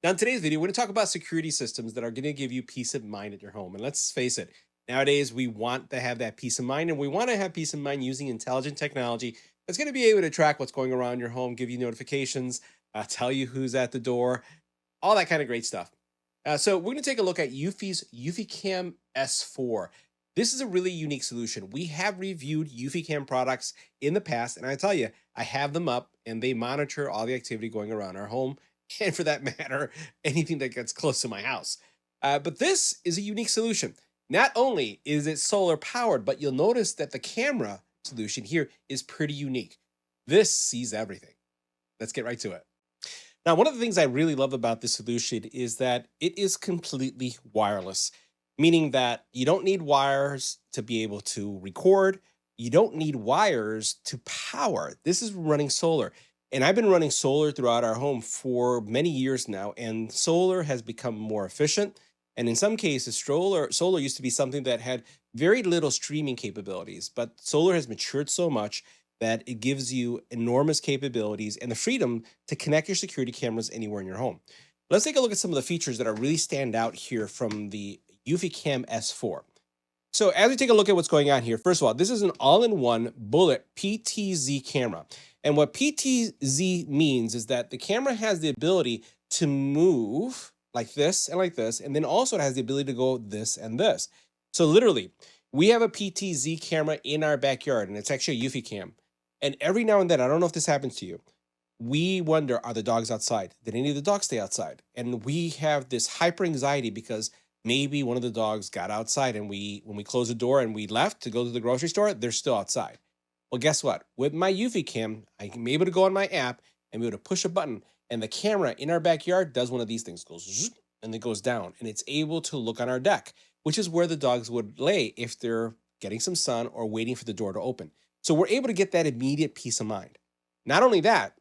Now, in today's video, we're going to talk about security systems that are going to give you peace of mind at your home. And let's face it, nowadays we want to have that peace of mind, and we want to have peace of mind using intelligent technology that's going to be able to track what's going around your home, give you notifications, tell you who's at the door, all that kind of great stuff. So we're going to take a look at Eufy's EufyCam S4. This is a really unique solution. We have reviewed EufyCam products in the past, and I tell you, I have them up and they monitor all the activity going around our home, and for that matter, anything that gets close to my house. But this is a unique solution. Not only is it solar powered, but you'll notice that the camera solution here is pretty unique. This sees everything. Let's get right to it. Now, one of the things I really love about this solution is that it is completely wireless, meaning that you don't need wires to be able to record. You don't need wires to power. This is running solar. And I've been running solar throughout our home for many years now, and solar has become more efficient. And in some cases, solar used to be something that had very little streaming capabilities, but solar has matured so much that it gives you enormous capabilities and the freedom to connect your security cameras anywhere in your home. Let's take a look at some of the features that are really stand out here from the EufyCam S4. So as we take a look at what's going on here, first of all, this is an all-in-one Bullet-PTZ camera. And what PTZ means is that the camera has the ability to move like this, and then also it has the ability to go this and this. So literally, we have a PTZ camera in our backyard, and it's actually a EufyCam. And every now and then, I don't know if this happens to you, we wonder, are the dogs outside? Did any of the dogs stay outside? And we have this hyper anxiety because maybe one of the dogs got outside, and when we closed the door and we left to go to the grocery store, they're still outside. Well, guess what? With my EufyCam, I'm able to go on my app and be able to push a button, and the camera in our backyard does one of these things, goes zoop, and it goes down, and it's able to look on our deck, which is where the dogs would lay if they're getting some sun or waiting for the door to open. So we're able to get that immediate peace of mind. Not only that,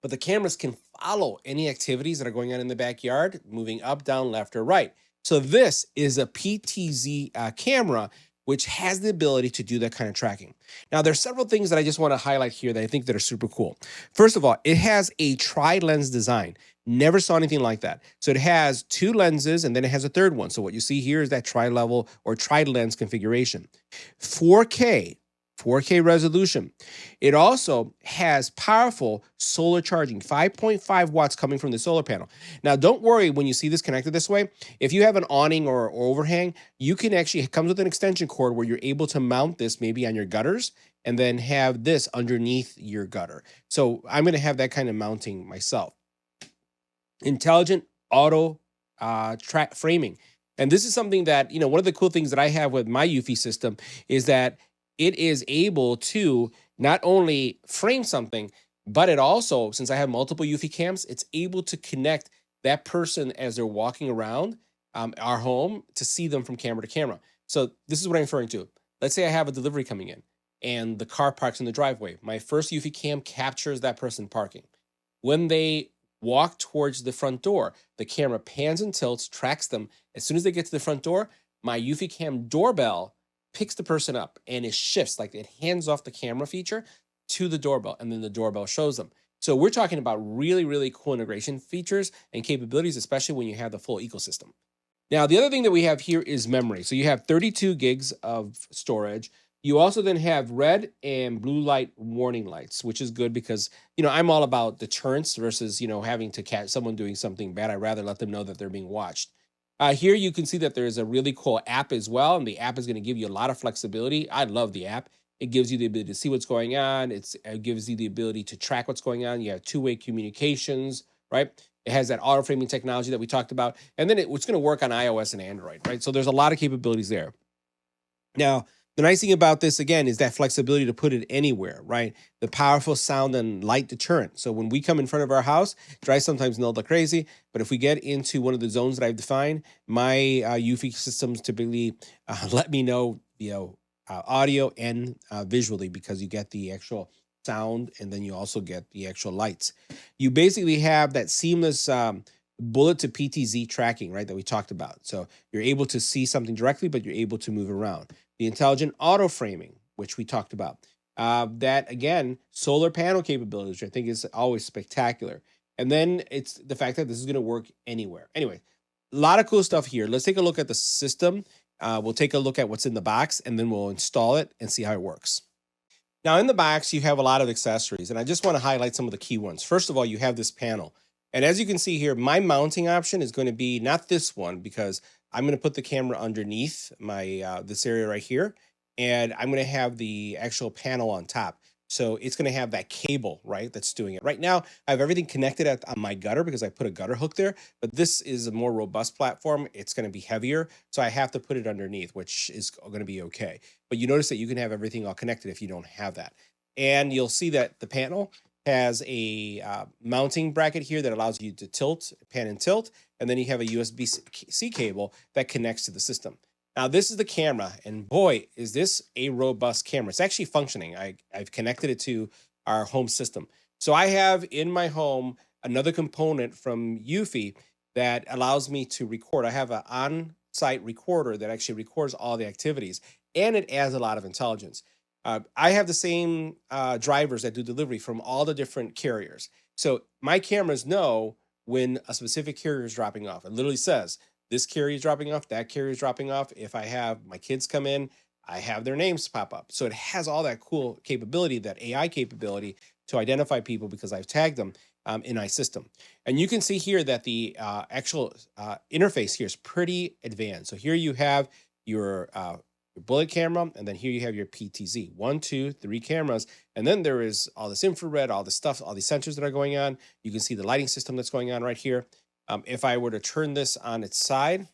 but the cameras can follow any activities that are going on in the backyard, moving up, down, left, or right. So this is a PTZ camera, which has the ability to do that kind of tracking. Now, there's several things that I just want to highlight here that I think that are super cool. First of all, it has a tri-lens design. Never saw anything like that. So it has two lenses, and then it has a third one. So what you see here is that tri-level or tri-lens configuration. 4K resolution. It also has powerful solar charging, 5.5 watts coming from the solar panel. Now, don't worry when you see this connected this way. If you have an awning or overhang, you can actually, it comes with an extension cord where you're able to mount this maybe on your gutters and then have this underneath your gutter. So I'm going to have that kind of mounting myself. Intelligent auto framing. And this is something that, one of the cool things that I have with my Eufy system is that it is able to not only frame something, but it also, since I have multiple EufyCams, it's able to connect that person as they're walking around our home to see them from camera to camera. So this is what I'm referring to. Let's say I have a delivery coming in and the car parks in the driveway. My first EufyCam captures that person parking. When they walk towards the front door, the camera pans and tilts, tracks them. As soon as they get to the front door, my EufyCam doorbell picks the person up and it shifts, like it hands off the camera feature to the doorbell, and then the doorbell shows them. So we're talking about really, really cool integration features and capabilities, especially when you have the full ecosystem. Now, the other thing that we have here is memory. So you have 32 gigs of storage. You also then have red and blue light warning lights, which is good because, I'm all about deterrence versus, having to catch someone doing something bad. I'd rather let them know that they're being watched. Here you can see that there's a really cool app as well, and the app is going to give you a lot of flexibility. I love the app. It gives you the ability to see what's going on. It gives you the ability to track what's going on. You have two-way communications, right? It has that auto framing technology that we talked about, and then it's going to work on iOS and Android, right? So there's a lot of capabilities there. Now, the nice thing about this, again, is that flexibility to put it anywhere, right? The powerful sound and light deterrent. So when we come in front of our house, drives sometimes a little crazy, but if we get into one of the zones that I've defined, my Eufy systems typically let me know, audio and visually, because you get the actual sound and then you also get the actual lights. You basically have that seamless bullet to PTZ tracking, right, that we talked about. So you're able to see something directly, but you're able to move around. The intelligent auto framing, which we talked about. That, again, solar panel capabilities, which I think is always spectacular. And then it's the fact that this is going to work anywhere. Anyway, a lot of cool stuff here. Let's take a look at the system. We'll take a look at what's in the box, and then we'll install it and see how it works. Now in the box, you have a lot of accessories, and I just want to highlight some of the key ones. First of all, you have this panel. And as you can see here, my mounting option is going to be not this one, because I'm going to put the camera underneath my this area right here, and I'm going to have the actual panel on top. So it's going to have that cable, right, that's doing it. Right now, I have everything connected on my gutter because I put a gutter hook there, but this is a more robust platform. It's going to be heavier, so I have to put it underneath, which is going to be okay. But you notice that you can have everything all connected if you don't have that. And you'll see that the panel has a mounting bracket here that allows you to tilt, pan and tilt, and then you have a USB-C cable that connects to the system. Now this is the camera, and boy, is this a robust camera. It's actually functioning. I've connected it to our home system. So I have in my home another component from Eufy that allows me to record. I have an on-site recorder that actually records all the activities, and it adds a lot of intelligence. I have the same drivers that do delivery from all the different carriers. So my cameras know when a specific carrier is dropping off. It literally says, this carrier is dropping off, that carrier is dropping off. If I have my kids come in, I have their names pop up. So it has all that cool capability, that AI capability to identify people because I've tagged them in my system. And you can see here that the actual interface here is pretty advanced. So here you have your bullet camera, and then here you have your PTZ. 1, 2, 3 cameras, and then there is all this infrared, all this stuff, all these sensors that are going on. You can see the lighting system that's going on right here. If I were to turn this on its side,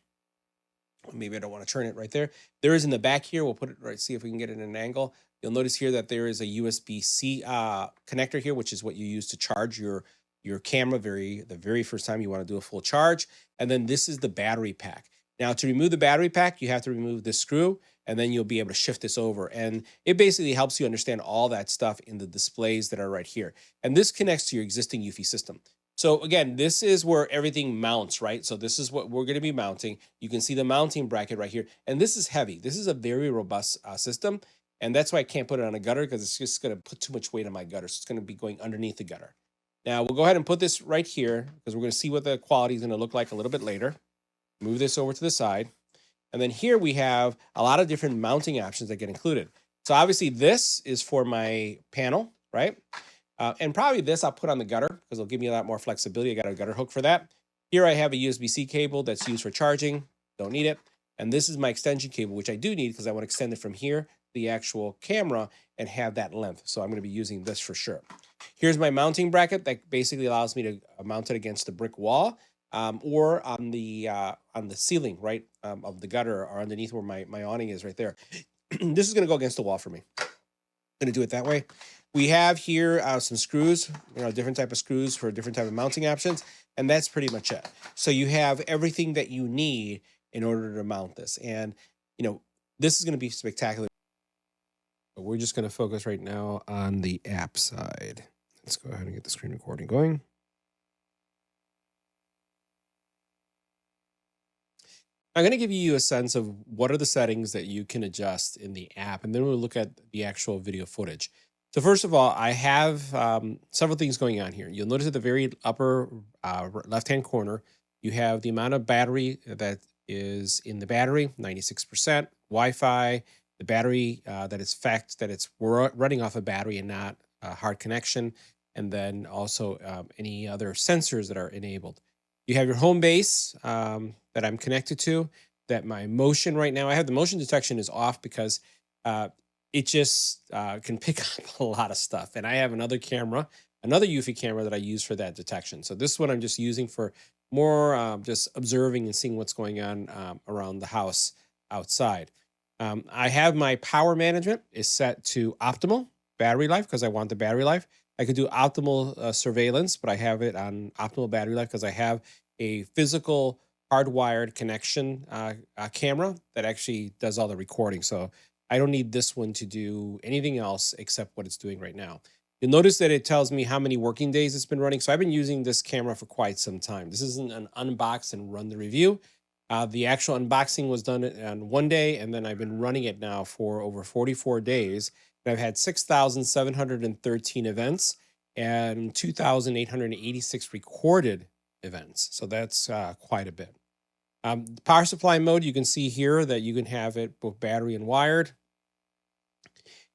maybe I don't want to turn it right there. There is in the back here. We'll put it right, see if we can get it in an angle. You'll notice here that there is a USB-C connector here, which is what you use to charge your camera the very first time you want to do a full charge. And then this is the battery pack. Now to remove the battery pack, you have to remove this screw, and then you'll be able to shift this over. And it basically helps you understand all that stuff in the displays that are right here. And this connects to your existing Eufy system. So again, this is where everything mounts, right? So this is what we're going to be mounting. You can see the mounting bracket right here. And this is heavy. This is a very robust system. And that's why I can't put it on a gutter, because it's just going to put too much weight on my gutter. So it's going to be going underneath the gutter. Now we'll go ahead and put this right here, because we're going to see what the quality is going to look like a little bit later. Move this over to the side. And then here we have a lot of different mounting options that get included. So obviously this is for my panel, right? And probably this I'll put on the gutter because it'll give me a lot more flexibility. I got a gutter hook for that. Here I have a USB-C cable that's used for charging. Don't need it. And this is my extension cable, which I do need because I want to extend it from here to the actual camera and have that length. So I'm going to be using this for sure. Here's my mounting bracket that basically allows me to mount it against the brick wall or on the ceiling, right, of the gutter, or underneath where my awning is right there. This is going to go against the wall for me. I'm going to do it that way. We have here some screws, different type of screws for different type of mounting options, and that's pretty much it. So you have everything that you need in order to mount this, and this is going to be spectacular. But we're just going to focus right now on the app side. Let's go ahead and get the screen recording going. I'm going to give you a sense of what are the settings that you can adjust in the app, and then we'll look at the actual video footage. So first of all, I have several things going on here. You'll notice at the very upper left-hand corner, you have the amount of battery that is in the battery, 96%, Wi-Fi, the battery that it's running off a battery and not a hard connection, and then also any other sensors that are enabled. You have your home base that I'm connected to, that my motion right now, I have the motion detection is off because it just can pick up a lot of stuff. And I have another camera, another Eufy camera that I use for that detection. So this one I'm just using for more just observing and seeing what's going on around the house outside. I have my power management is set to optimal battery life because I want the battery life. I could do optimal surveillance, but I have it on optimal battery life because I have a physical hardwired connection camera that actually does all the recording. So I don't need this one to do anything else except what it's doing right now. You'll notice that it tells me how many working days it's been running. So I've been using this camera for quite some time. This isn't an unbox and run the review. The actual unboxing was done on one day, and then I've been running it now for over 44 days. And I've had 6,713 events. and 2,886 recorded events. So that's quite a bit. The power supply mode, you can see here that you can have it both battery and wired.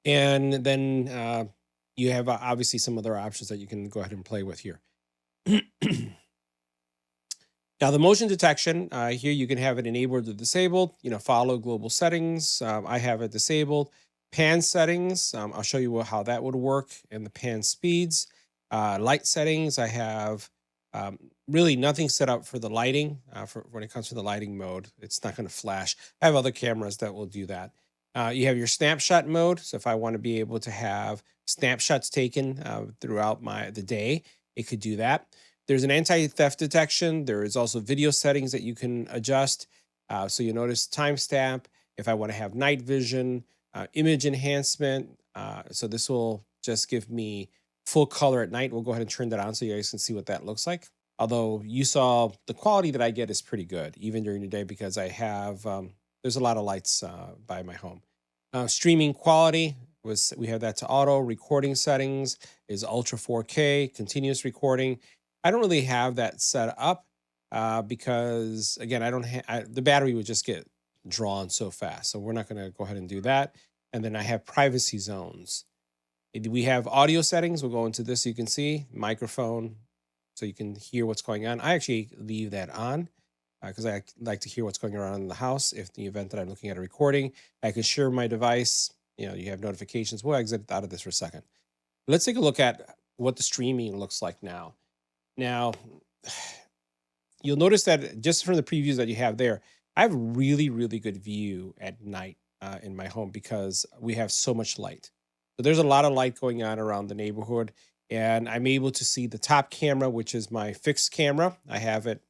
And then you have obviously some other options that you can go ahead and play with here. Now, the motion detection, here you can have it enabled or disabled, follow global settings. I have it disabled. Pan settings, I'll show you how that would work, and the pan speeds. Light settings, I have really nothing set up for the lighting. For when it comes to the lighting mode, it's not going to flash. I have other cameras that will do that. You have your snapshot mode. So if I want to be able to have snapshots taken throughout the day, it could do that. There's an anti-theft detection. There is also video settings that you can adjust. So you notice timestamp. If I want to have night vision, image enhancement. So this will just give me full color at night. We'll go ahead and turn that on so you guys can see what that looks like. Although you saw the quality that I get is pretty good, even during the day, because I have, there's a lot of lights by my home. Streaming quality, we have that to auto. Recording settings is ultra 4K, continuous recording. I don't really have that set up because, again, the battery would just get drawn so fast. So we're not going to go ahead and do that. And then I have privacy zones. We have audio settings. We'll go into this so you can see microphone so you can hear what's going on. I actually leave that on because I like to hear what's going on in the house. If the event that I'm looking at a recording, I can share my device. You have notifications. We'll exit out of this for a second. Let's take a look at what the streaming looks like now. Now, you'll notice that just from the previews that you have there, I have really, really good view at night in my home because we have so much light. So there's a lot of light going on around the neighborhood, and I'm able to see the top camera, which is my fixed camera. I have it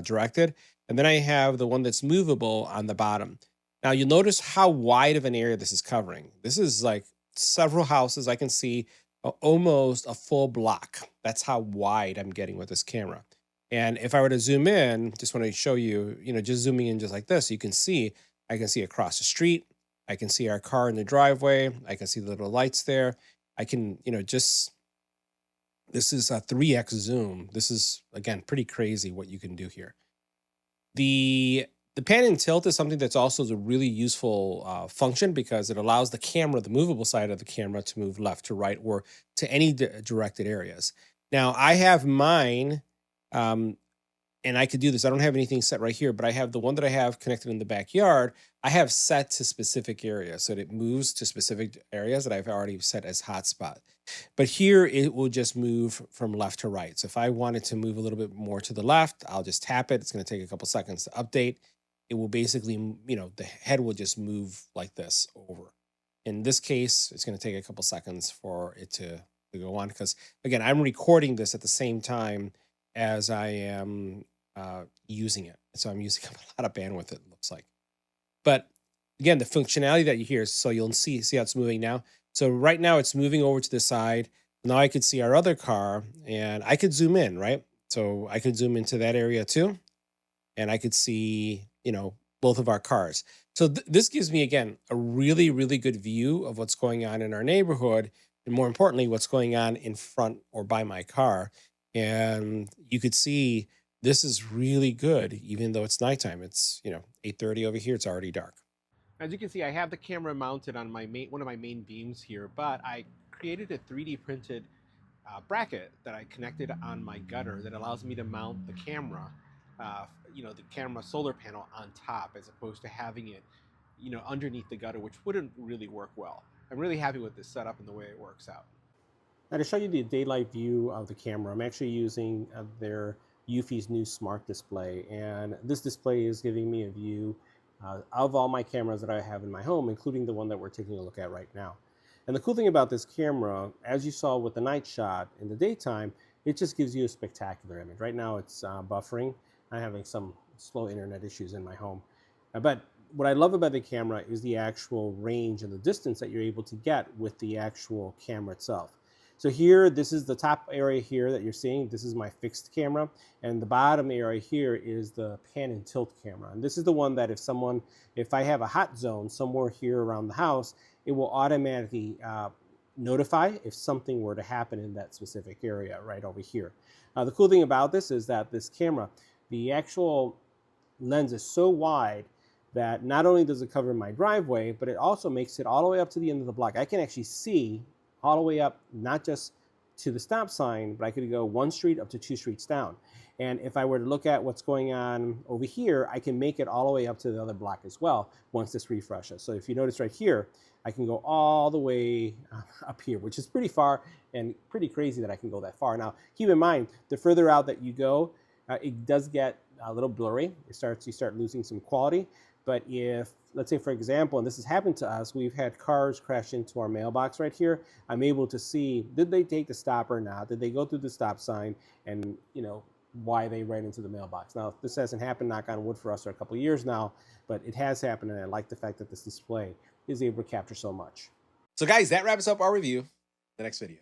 directed, and then I have the one that's movable on the bottom. Now, you'll notice how wide of an area this is covering. This is like several houses. I can see almost a full block. That's how wide I'm getting with this camera. And if I were to zoom in, just want to show you, just zooming in just like this, I can see across the street. I can see our car in the driveway. I can see the little lights there. I can, this is a 3x zoom. This is, again, pretty crazy what you can do here. The pan and tilt is something that's also a really useful function because it allows the camera, the movable side of the camera, to move left to right or to any directed areas. Now, I have mine, and I could do this. I don't have anything set right here, but I have the one that I have connected in the backyard. I have set to specific areas, so that it moves to specific areas that I've already set as hotspot. But here, it will just move from left to right. So if I wanted to move a little bit more to the left, I'll just tap it. It's going to take a couple seconds to update. It will basically, the head will just move like this over. In this case, it's going to take a couple seconds for it to go on because, again, I'm recording this at the same time as I am using it. So I'm using a lot of bandwidth, it looks like. But again, the functionality that you hear, so you'll see how it's moving now. So right now it's moving over to the side. Now I could see our other car and I could zoom in, right? So I could zoom into that area too. And I could see, both of our cars. So this gives me, again, a really, really good view of what's going on in our neighborhood. And more importantly, what's going on in front or by my car. And you could see this is really good, even though it's nighttime. It's, 8:30 over here. It's already dark. As you can see, I have the camera mounted on one of my main beams here, but I created a 3D printed bracket that I connected on my gutter that allows me to mount the camera, the camera solar panel on top, as opposed to having it, underneath the gutter, which wouldn't really work well. I'm really happy with this setup and the way it works out. Now, to show you the daylight view of the camera, I'm actually using their Eufy's new smart display, and this display is giving me a view of all my cameras that I have in my home, including the one that we're taking a look at right now. And the cool thing about this camera, as you saw with the night shot in the daytime, it just gives you a spectacular image. Right now it's buffering. I'm having some slow internet issues in my home. But what I love about the camera is the actual range and the distance that you're able to get with the actual camera itself. So here, this is the top area here that you're seeing. This is my fixed camera. And the bottom area here is the pan and tilt camera. And this is the one that if I have a hot zone somewhere here around the house, it will automatically notify if something were to happen in that specific area right over here. The cool thing about this is that this camera, the actual lens is so wide that not only does it cover my driveway, but it also makes it all the way up to the end of the block. I can actually see all the way up, not just to the stop sign, but I could go 1 street up to 2 streets down. And if I were to look at what's going on over here, I can make it all the way up to the other block as well once this refreshes. So if you notice right here, I can go all the way up here, which is pretty far and pretty crazy that I can go that far. Now, keep in mind, the further out that you go, it does get a little blurry. You start losing some quality. But if, let's say, for example, and this has happened to us, we've had cars crash into our mailbox right here. I'm able to see, did they take the stop or not? Did they go through the stop sign? And, why they ran into the mailbox. Now, this hasn't happened, knock on wood, for us for a couple of years now, but it has happened, and I like the fact that this display is able to capture so much. So guys, that wraps up our review. The next video.